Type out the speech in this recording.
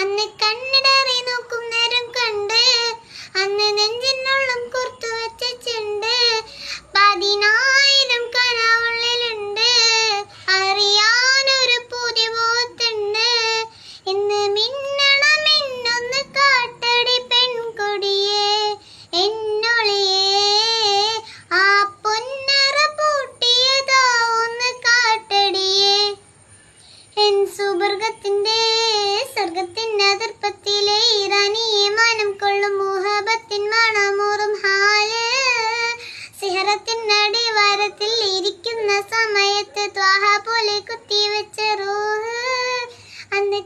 അന്ന് കണ്ണിടറി നോക്കും നേരം കണ്ട് അന്ന് നെഞ്ചിനുള്ളും കുർത്തു വെച്ച ചെണ്ട് 10,000 കനവുള്ളിലുണ്ട് അറിയാനൊരു പുതിയ പോത്തുണ്ട് ഇന്ന് മിന്നണം എന്നൊന്ന് കാട്ടടി പെൺകൊടിയേ എന്നൊളിയേ ആ പൊന്നറ പൂട്ടിയതാ ഒന്ന് കാട്ടടിയേ എൻ സുവർഗത്തിന്റെ സ്വർഗത്തിന്റെ അതിർപ്പത്തിലെ ഇറാനിയെ മാനം കൊള്ളും മുഹബത്തിൻ മണമൂറും ഹാല് സിഹറത്തിൻ അടിവാരത്തിൽ ഇരിക്കുന്ന സമയത്ത് ത്വാഹ പോലെ കുത്തിവെച്ച റൂഹ് അന്ന്